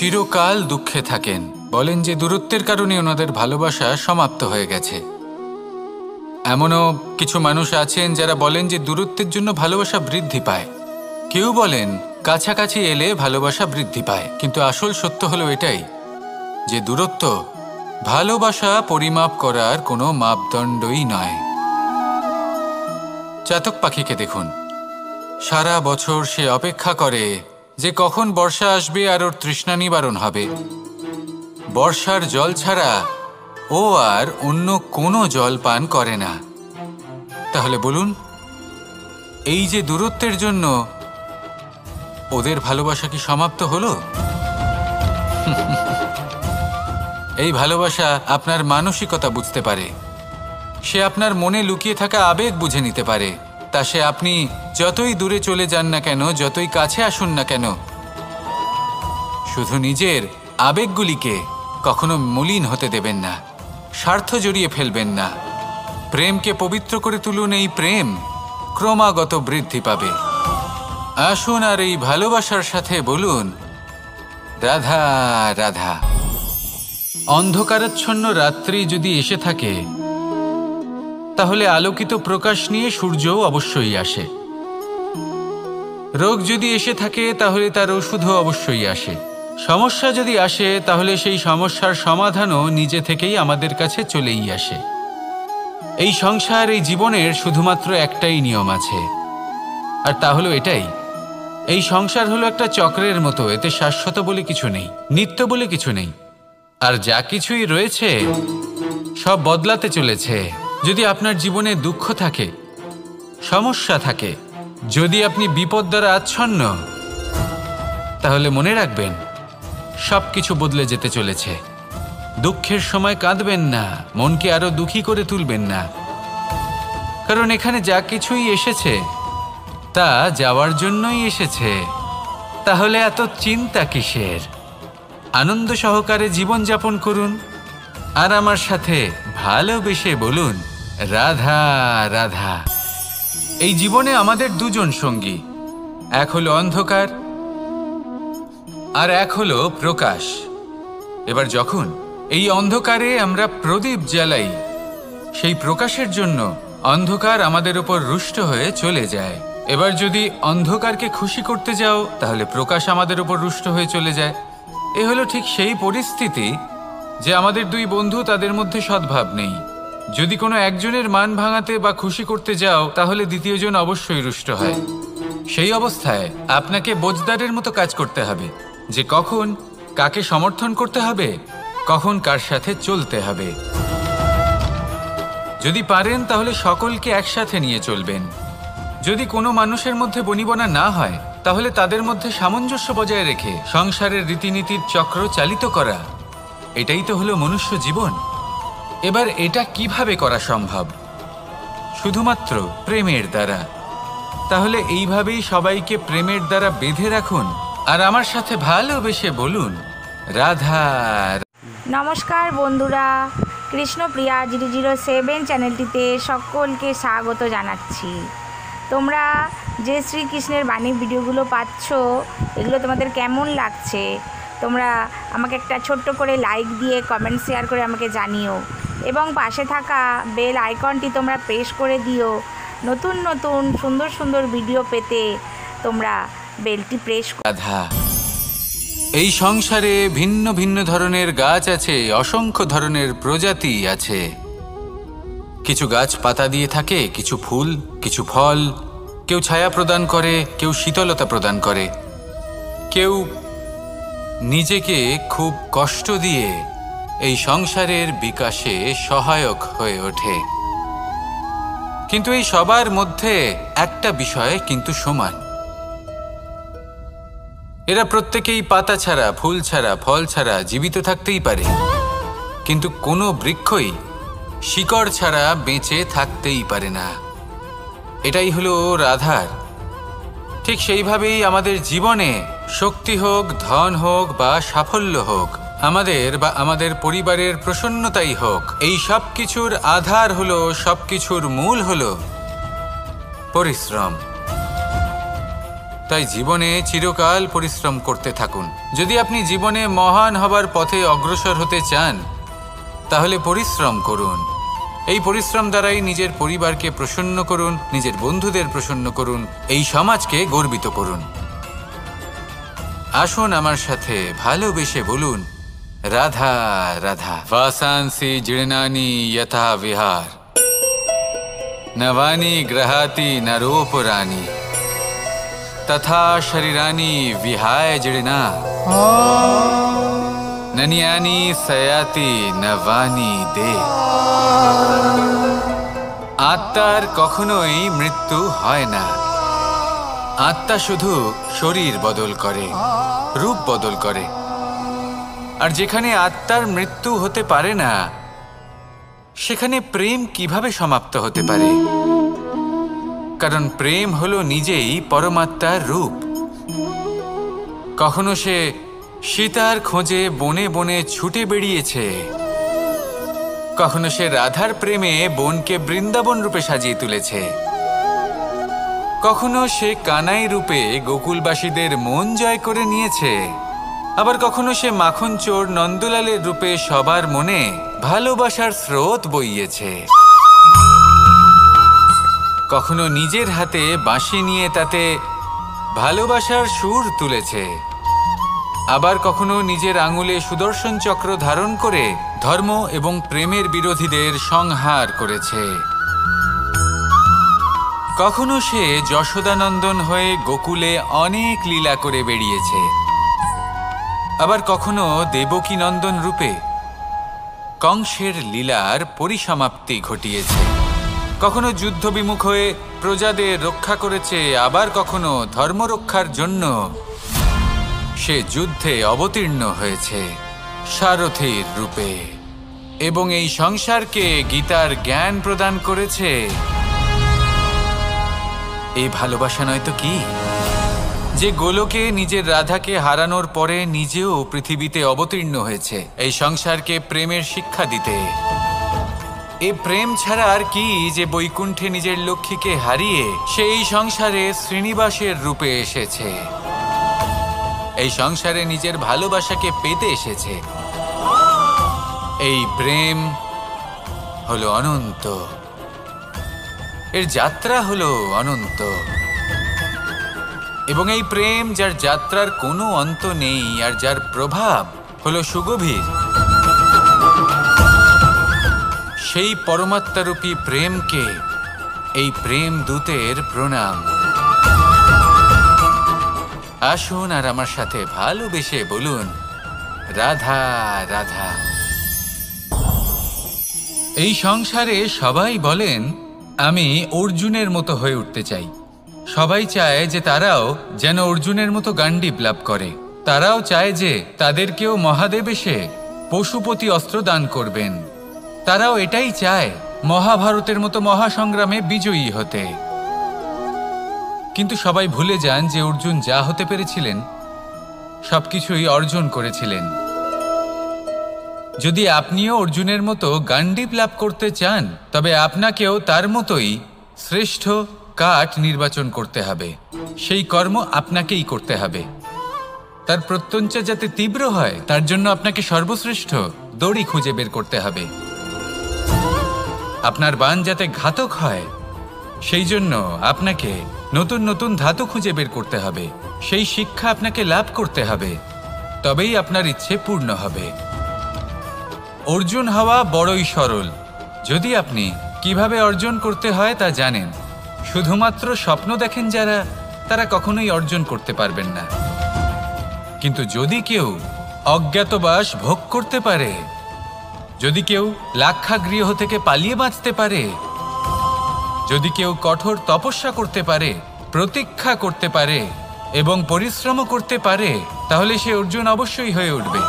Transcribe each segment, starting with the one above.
চিরকাল দুঃখে থাকেন। বলেন যে দূরত্বের কারণে ওনাদের ভালোবাসা সমাপ্ত হয়ে গেছে। এমনও কিছু মানুষ আছেন যারা বলেন যে দূরত্বের জন্য ভালোবাসা বৃদ্ধি পায়। কেউ বলেন কাছাকাছি এলে ভালোবাসা বৃদ্ধি পায়। কিন্তু আসল সত্য হলো এটাই যে দূরত্ব ভালোবাসা পরিমাপ করার কোনো মাপদণ্ডই নয়। চাতক পাখিকে দেখুন, সারা বছর সে অপেক্ষা করে যে কখন বর্ষা আসবে আর ওর তৃষ্ণা নিবারণ হবে। বর্ষার জল ছাড়া ও আর অন্য কোনো জল পান করে না। তাহলে বলুন, এই যে দূরত্বের জন্য ওদের ভালোবাসা কি সমাপ্ত হলো? এই ভালোবাসা আপনার মানসিকতা বুঝতে পারে, সে আপনার মনে লুকিয়ে থাকা আবেগ বুঝে নিতে পারে। তা সে আপনি যতই দূরে চলে যান না কেন, যতই কাছে আসুন না কেন, শুধু নিজের আবেগগুলিকে কখনো মলিন হতে দেবেন না, স্বার্থ জড়িয়ে ফেলবেন না। প্রেমকে পবিত্র করে তুলুন, এই প্রেম ক্রমাগত বৃদ্ধি পাবে। আসুন আর এই ভালোবাসার সাথে বলুন, রাধা রাধা। অন্ধকারাচ্ছন্ন রাত্রি যদি এসে থাকে, তাহলে আলোকিত প্রকাশ নিয়ে সূর্যও অবশ্যই আসে। রোগ যদি এসে থাকে, তাহলে তার ওষুধও অবশ্যই আসে। সমস্যা যদি আসে, তাহলে সেই সমস্যার সমাধানও নিজে থেকেই আমাদের কাছে চলেই আসে। এই সংসার, এই জীবনের শুধুমাত্র একটাই নিয়ম আছে, আর তা হলো এটাই, এই সংসার হলো একটা চক্রের মতো। এতে শাশ্বত বলে কিছু নেই, নিত্য বলে কিছু নেই। আর যা কিছুই রয়েছে সব বদলাতে চলেছে। যদি আপনার জীবনে দুঃখ থাকে, সমস্যা থাকে, যদি আপনি বিপদ দ্বারা আচ্ছন্ন, তাহলে মনে রাখবেন সব কিছু বদলে যেতে চলেছে। দুঃখের সময় কাঁদবেন না, মনকে আরো দুঃখী করে তুলবেন না, কারণ এখানে যা কিছুই এসেছে তা যাওয়ার জন্যই এসেছে। তাহলে এত চিন্তা কিসের? আনন্দ সহকারে জীবনযাপন করুন, আর আমার সাথে ভালোবেসে বলুন, রাধা রাধা। এই জীবনে আমাদের দুজন সঙ্গী, এক হলো অন্ধকার আর এক হলো প্রকাশ। এবার যখন এই অন্ধকারে আমরা প্রদীপ জ্বালাই, সেই প্রকাশের জন্য অন্ধকার আমাদের উপর রুষ্ট হয়ে চলে যায়। এবার যদি অন্ধকারকে খুশি করতে যাও, তাহলে প্রকাশ আমাদের উপর রুষ্ট হয়ে চলে যায়। এ হলো ঠিক সেই পরিস্থিতি যে আমাদের দুই বন্ধু, তাদের মধ্যে সদ্ভাব নেই। যদি কোনো একজনের মান ভাঙাতে বা খুশি করতে যাও, তাহলে দ্বিতীয়জন অবশ্যই রুষ্ট হয়। সেই অবস্থায় আপনাকে বোঝদারের মতো কাজ করতে হবে যে কখন কাকে সমর্থন করতে হবে, কখন কার সাথে চলতে হবে। যদি পারেন তাহলে সকলকে একসাথে নিয়ে চলবেন। যদি কোনো মানুষের মধ্যে বনিবনা না হয়, তাহলে তাদের মধ্যে সামঞ্জস্য বজায় রেখে সংসারের রীতিনীতির চক্র চালিত করা, এটাই তো হলো মনুষ্য জীবন। এবার এটা কিভাবে করা সম্ভব? শুধুমাত্র প্রেমের দ্বারা। তাহলে এইভাবেই সবাইকে প্রেমের দ্বারা বেঁধে রাখুন, আর আমার সাথে ভালোবেসে বলুন, রাধা। নমস্কার বন্ধুরা, কৃষ্ণপ্রিয়া 007 চ্যানেলটিতে সকলকে স্বাগত জানাচ্ছি। তোমরা যে শ্রীকৃষ্ণের বাণী ভিডিওগুলো পাচ্ছ, এগুলো তোমাদের কেমন লাগছে? তোমরা আমাকে একটা ছোট্ট করে লাইক দিয়ে কমেন্ট শেয়ার করে আমাকে জানিও, এবং পাশে থাকা বেল আইকনটি তোমরা প্রেস করে দিও। নতুন নতুন সুন্দর সুন্দর ভিডিও পেতে তোমরা বেলটি প্রেস রাধা। এই সংসারে ভিন্ন ভিন্ন ধরনের গাছ আছে, অসংখ্য ধরনের প্রজাতি আছে। কিছু গাছ পাতা দিয়ে থাকে, কিছু ফুল, কিছু ফল। কেউ ছায়া প্রদান করে, কেউ শীতলতা প্রদান করে, কেউ নিজেকে খুব কষ্ট দিয়ে এই সংসারের বিকাশে সহায়ক হয়ে ওঠে। কিন্তু এই সবার মধ্যে একটা বিষয় কিন্তু সমান, এরা প্রত্যেকেই পাতা ছাড়া, ফুল ছাড়া, ফল ছাড়া জীবিত থাকতেই পারে, কিন্তু কোনো বৃক্ষই শিকড় ছাড়া বেঁচে থাকতেই পারে না। এটাই হলো রাধার। ঠিক সেইভাবেই আমাদের জীবনে শক্তি হোক, ধন হোক বা সাফল্য হোক, আমাদের বা আমাদের পরিবারের প্রসন্নতাই হোক, এই সব কিছুর আধার হলো, সব কিছুর মূল হলো পরিশ্রম। তাই জীবনে চিরকাল পরিশ্রম করতে থাকুন। যদি আপনি জীবনে মহান হবার পথে অগ্রসর হতে চান তাহলে পরিশ্রম করুন। এই পরিশ্রম দ্বারাই নিজের পরিবারকে প্রসন্ন করুন, নিজের বন্ধুদের প্রসন্ন করুন, এই সমাজকে গর্বিত করুন। আসুন আমার সাথে ভালোবেসে বলুন, রাধা রাধা। বাসাংসি জীর্ণানি যথা বিহার, নবানি গ্রহাতি নরোপরানি, তথা শরীরানি বিহায় জীর্ণা, ননিয়ানি সয়াতি নবানি দে। আত্মার কখনোই মৃত্যু হয় না। আত্মা শুধু শরীর বদল করে, রূপ বদল করে। আর যেখানে আত্মার মৃত্যু হতে পারে না, সেখানে প্রেম কিভাবে সমাপ্ত হতে পারে? কারণ প্রেম হলো নিজেই পরমাত্মার রূপ। কখনো সে সীতার খোঁজে বনে বনে ছুটে বেরিয়েছে, কখনো সে রাধার প্রেমে বনকে বৃন্দাবন রূপে সাজিয়ে তুলেছে, কখনো সে কানাই রূপে গোকুলবাসীদের মন জয় করে নিয়েছে, আবার কখনো সে মাখন চোর নন্দলালের রূপে সবার মনে ভালোবাসার স্রোত বইয়েছে। কখনো নিজের হাতে বাঁশি নিয়ে তাতে ভালোবাসার সুর তুলেছে, আবার কখনো নিজের আঙুলে সুদর্শন চক্র ধারণ করে ধর্ম এবং প্রেমের বিরোধীদের সংহার করেছে। কখনো সে যশোদানন্দন হয়ে গোকুলে অনেক লীলা করে বেরিয়েছে, আবার কখনো দেবকী নন্দন রূপে কংসের লীলার পরিসমাপ্তি ঘটিয়েছে। কখনো যুদ্ধ বিমুখ হয়ে প্রজাদের রক্ষা করেছে, আবার কখনো ধর্ম রক্ষার জন্য সে যুদ্ধে অবতীর্ণ হয়েছে সারথীর রূপে, এবং এই সংসারকে গীতার জ্ঞান প্রদান করেছে। এই ভালোবাসা নয় তো কি? যে গোলকে নিজের রাধাকে হারানোর পরে নিজেও পৃথিবীতে অবতীর্ণ হয়েছে এই সংসারকে প্রেমের শিক্ষা দিতে। এই প্রেম ছাড়া আর কি যে বৈকুণ্ঠে নিজের লক্ষ্মীকে হারিয়ে সেই সংসারে শ্রীনিবাসের রূপে এসেছে, এই সংসারে নিজের ভালোবাসাকে পেতে এসেছে। এই প্রেম হলো অনন্ত, এর যাত্রা হলো অনন্ত, এবং এই প্রেম যার যাত্রার কোনো অন্ত নেই আর যার প্রভাব হলো সুগভীর, সেই পরমাত্মারূপী প্রেমকে এই প্রেম দূতের প্রণাম। আসুন আর আমার সাথে ভালোবেসে বলুন, রাধা রাধা। এই সংসারে সবাই বলেন আমি অর্জুনের মতো হয়ে উঠতে চাই। সবাই চায় যে তারাও যেন অর্জুনের মতো গান্ডীব লাভ করে। তারাও চায় যে তাদেরকেও মহাদেব এসে পশুপতি অস্ত্র দান করবেন। তারাও এটাই চায় মহাভারতের মতো মহাসংগ্রামে বিজয়ী হতে। কিন্তু সবাই ভুলে যান যে অর্জুন যা হতে পেরেছিলেন সবকিছুই অর্জন করেছিলেন। যদি আপনিও অর্জুনের মতো গান্ডীব লাভ করতে চান, তবে আপনাকেও তার মতোই শ্রেষ্ঠ কাঠ নির্বাচন করতে হবে। সেই কর্ম আপনাকেই করতে হবে। তার প্রত্যঞ্চা যাতে তীব্র হয় তার জন্য আপনাকে সর্বশ্রেষ্ঠ দড়ি খুঁজে বের করতে হবে। আপনার বাণ যাতে ঘাতক হয় সেই জন্য আপনাকে নতুন নতুন ধাতু খুঁজে বের করতে হবে। সেই শিক্ষা আপনাকে লাভ করতে হবে, তবেই আপনার ইচ্ছে পূর্ণ হবে। অর্জুন হওয়া বড়ই সরল, যদি আপনি কিভাবে অর্জন করতে হয় তা জানেন। শুধুমাত্র স্বপ্ন দেখেন যারা, তারা কখনোই অর্জন করতে পারবেন না। কিন্তু যদি কেউ অজ্ঞাতবাস ভোগ করতে পারে, যদি কেউ লাক্ষাগৃহ থেকে পালিয়ে বাঁচতে পারে, যদি কেউ কঠোর তপস্যা করতে পারে, প্রতীক্ষা করতে পারে এবং পরিশ্রম করতে পারে, তাহলে সে অর্জুন অবশ্যই হয়ে উঠবে।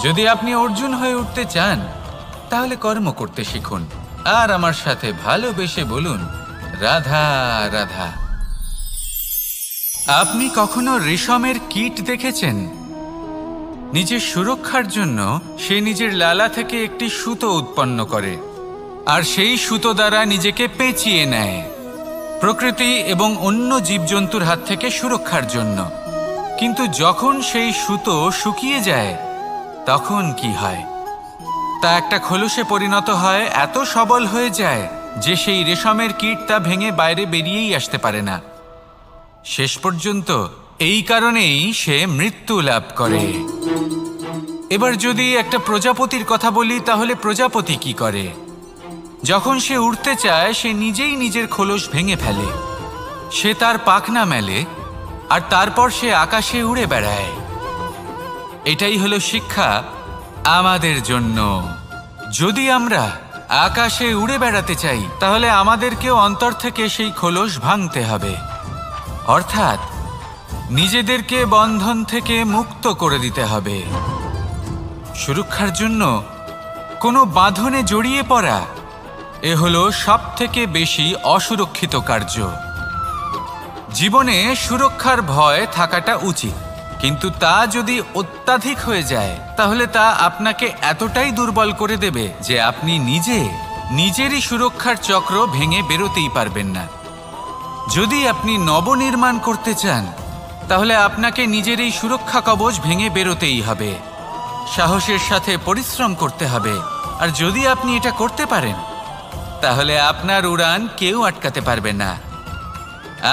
যদি আপনি অর্জুন হয়ে উঠতে চান তাহলে কর্ম করতে শিখুন আর আমার সাথে ভালোবেসে বলুন, রাধা রাধা। আপনি কখনো রেশমের কীট দেখেছেন? নিজের সুরক্ষার জন্য সে নিজের লালা থেকে একটি সুতো উৎপন্ন করে আর সেই সুতো দ্বারা নিজেকে পেঁচিয়ে নেয়। প্রকৃতি এবং অন্য জীবজন্তুর হাত থেকে সুরক্ষার জন্য। কিন্তু যখন সেই সুতো শুকিয়ে যায় তখন কি হয়? তা একটা খোলসে পরিণত হয়, এত সবল হয়ে যায় যে সেই রেশমের কীট তা ভেঙে বাইরে বেরিয়েই আসতে পারে না। শেষ পর্যন্ত এই কারণেই সে মৃত্যু লাভ করে। এবার যদি একটা প্রজাপতির কথা বলি, তাহলে প্রজাপতি কি করে? যখন সে উড়তে চায় সে নিজেই নিজের খোলস ভেঙে ফেলে, সে তার পাখনা মেলে আর তারপর সে আকাশে উড়ে বেড়ায়। এটাই হলো শিক্ষা আমাদের জন্য। যদি আমরা আকাশে উড়ে বেড়াতে চাই তাহলে আমাদেরকেও অন্তর থেকে সেই খোলস ভাঙতে হবে, অর্থাৎ নিজেদেরকে বন্ধন থেকে মুক্ত করে দিতে হবে। সুরক্ষার জন্য কোনো বাঁধনে জড়িয়ে পড়া এ হলো সবথেকে বেশি অসুরক্ষিত কার্য। জীবনে সুরক্ষার ভয় থাকাটা উচিত, কিন্তু তা যদি অত্যাধিক হয়ে যায় তাহলে তা আপনাকে এতটাই দুর্বল করে দেবে যে আপনি নিজেরই সুরক্ষার চক্র ভেঙে বেরোতেই পারবেন না। যদি আপনি নবনির্মাণ করতে চান তাহলে আপনাকে নিজের এই সুরক্ষা কবচ ভেঙে বেরোতেই হবে, সাহসের সাথে পরিশ্রম করতে হবে। আর যদি আপনি এটা করতে পারেন তাহলে আপনার উড়ান কেউ আটকাতে পারবে না।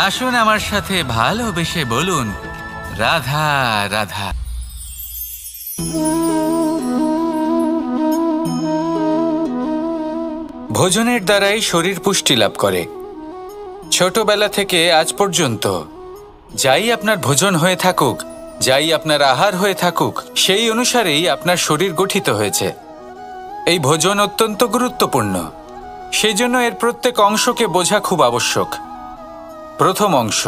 আসুন আমার সাথে ভালোবেসে বলুন, রাধা রাধা। ভোজনের দ্বারাই শরীর পুষ্টি লাভ করে। ছোটবেলা থেকে আজ পর্যন্ত যাই আপনার ভোজন হয়ে থাকুক, যাই আপনার আহার হয়ে থাকুক, সেই অনুসারেই আপনার শরীর গঠিত হয়েছে। এই ভোজন অত্যন্ত গুরুত্বপূর্ণ, সেই জন্য এর প্রত্যেক অংশকে বোঝা খুব আবশ্যক। প্রথম অংশ,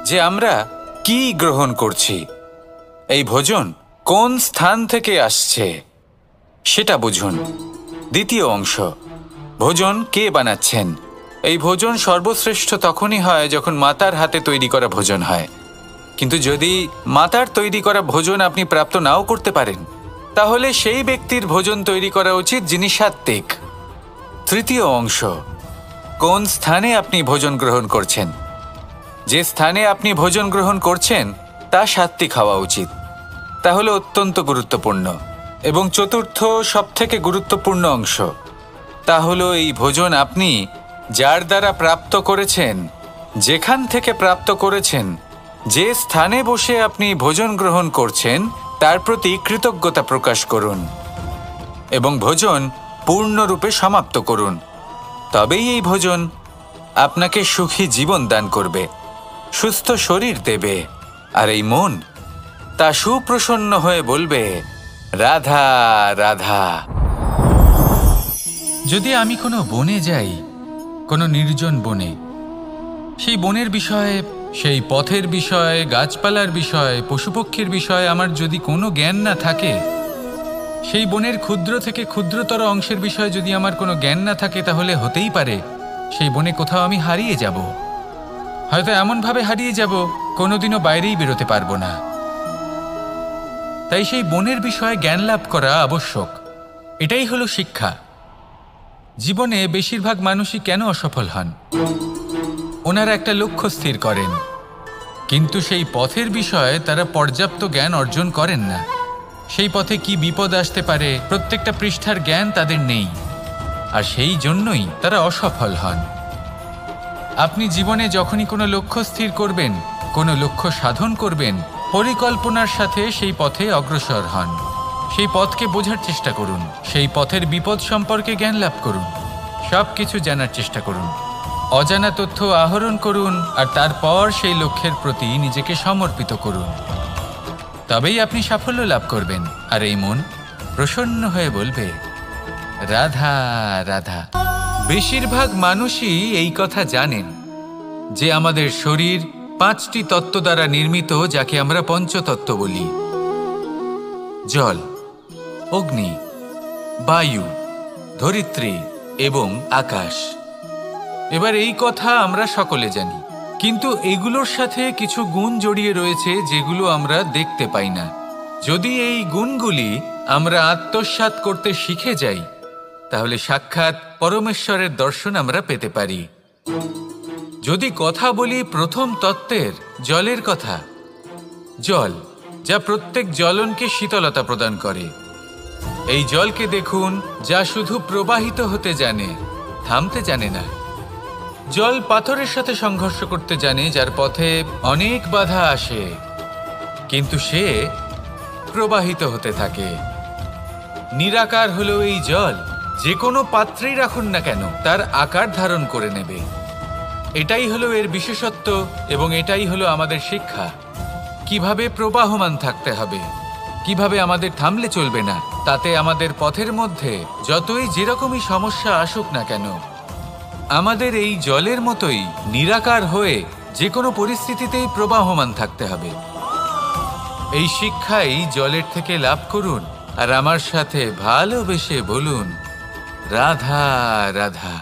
যে আমরা কি গ্রহণ করছি, এই ভোজন কোন স্থান থেকে আসছে সেটা বুঝুন। দ্বিতীয় অংশ, ভোজন কে বানাচ্ছেন। এই ভোজন সর্বশ্রেষ্ঠ তখনই হয় যখন মাতার হাতে তৈরি করা ভোজন হয়। কিন্তু যদি মাতার তৈরি করা ভোজন আপনি প্রাপ্ত নাও করতে পারেন তাহলে সেই ব্যক্তির ভোজন তৈরি করা উচিত যিনি সাত্ত্বিক। তৃতীয় অংশ, কোন স্থানে আপনি ভোজন গ্রহণ করছেন। যে স্থানে আপনি ভোজন গ্রহণ করছেন তা সাত্ত্বিক হওয়া উচিত, তা হলো অত্যন্ত গুরুত্বপূর্ণ। এবং চতুর্থ সবথেকে গুরুত্বপূর্ণ অংশ, তা হলো এই ভোজন আপনি যার দ্বারা প্রাপ্ত করেছেন, যেখান থেকে প্রাপ্ত করেছেন, যে স্থানে বসে আপনি ভোজন গ্রহণ করছেন তার প্রতি কৃতজ্ঞতা প্রকাশ করুন এবং ভোজন পূর্ণরূপে সমাপ্ত করুন। তবেই এই ভোজন আপনাকে সুখী জীবন দান করবে, সুস্থ শরীর দেবে, আর এই মন তা সুপ্রসন্ন হয়ে বলবে, রাধা রাধা। যদি আমি কোনো বনে যাই, কোনো নির্জন বনে, সেই বনের বিষয়ে, সেই পথের বিষয়ে, গাছপালার বিষয়ে, পশুপক্ষীর বিষয়ে আমার যদি কোনো জ্ঞান না থাকে, সেই বনের ক্ষুদ্র থেকে ক্ষুদ্রতর অংশের বিষয়ে যদি আমার কোনো জ্ঞান না থাকে, তাহলে হতেই পারে সেই বনে কোথাও আমি হারিয়ে যাব। হয়তো এমনভাবে হারিয়ে যাব কোনোদিনও বাইরেই বেরোতে পারবো না। তাই সেই বনের বিষয়ে জ্ঞান লাভ করা আবশ্যক। এটাই হলো শিক্ষা। জীবনে বেশিরভাগ মানুষই কেন অসফল হন? ওনারা একটা লক্ষ্য স্থির করেন, কিন্তু সেই পথের বিষয়ে তারা পর্যাপ্ত জ্ঞান অর্জন করেন না। সেই পথে কি বিপদ আসতে পারে প্রত্যেকটা পৃষ্ঠার জ্ঞান তাদের নেই, আর সেই জন্যই তারা অসফল হন। আপনি জীবনে যখনই কোনো লক্ষ্য স্থির করবেন, কোনো লক্ষ্য সাধন করবেন, পরিকল্পনার সাথে সেই পথে অগ্রসর হন। সেই পথকে বোঝার চেষ্টা করুন, সেই পথের বিপদ সম্পর্কে জ্ঞান লাভ করুন, সব কিছু জানার চেষ্টা করুন, অজানা তথ্য আহরণ করুন, আর তারপর সেই লক্ষ্যের প্রতি নিজেকে সমর্পিত করুন। তবেই আপনি সাফল্য লাভ করবেন, আর এই মন প্রসন্ন হয়ে বলবে, রাধা রাধা। বেশিরভাগ মানুষই এই কথা জানেন যে আমাদের শরীর 5টি তত্ত্ব দ্বারা নির্মিত, যাকে আমরা পঞ্চতত্ত্ব বলি: জল, অগ্নি, বায়ু, ধরিত্রী এবং আকাশ। এবার এই কথা আমরা সকলে জানি, কিন্তু এগুলোর সাথে কিছু গুণ জড়িয়ে রয়েছে যেগুলো আমরা দেখতে পাই না। যদি এই গুণগুলি আমরা আত্মসাৎ করতে শিখে যাই তাহলে সাক্ষাৎ পরমেশ্বরের দর্শন আমরা পেতে পারি। যদি কথা বলি প্রথম তত্ত্বের, জলের কথা, জল যা প্রত্যেক জ্বলনকে শীতলতা প্রদান করে। এই জলকে দেখুন, যা শুধু প্রবাহিত হতে জানে, থামতে জানে না। জল পাথরের সাথে সংঘর্ষ করতে জানে, যার পথে অনেক বাধা আসে, কিন্তু সে প্রবাহিত হতে থাকে। নিরাকার হলো এই জল, যে কোনো পাত্রেই রাখুন না কেন তার আকার ধারণ করে নেবে। এটাই হলো এর বিশেষত্ব এবং এটাই হলো আমাদের শিক্ষা। কিভাবে প্রবাহমান থাকতে হবে, কিভাবে আমাদের থামলে চলবে না, তাতে আমাদের পথের মধ্যে যতই যেরকমই সমস্যা আসুক না কেন, আমাদের এই জলের মতোই নিরাকার হয়ে যে কোনো পরিস্থিতিতেই প্রবাহমান থাকতে হবে। এই শিক্ষাই জলের থেকে লাভ করুন আর আমার সাথে ভালোবেসে বলুন, রাধা রাধা।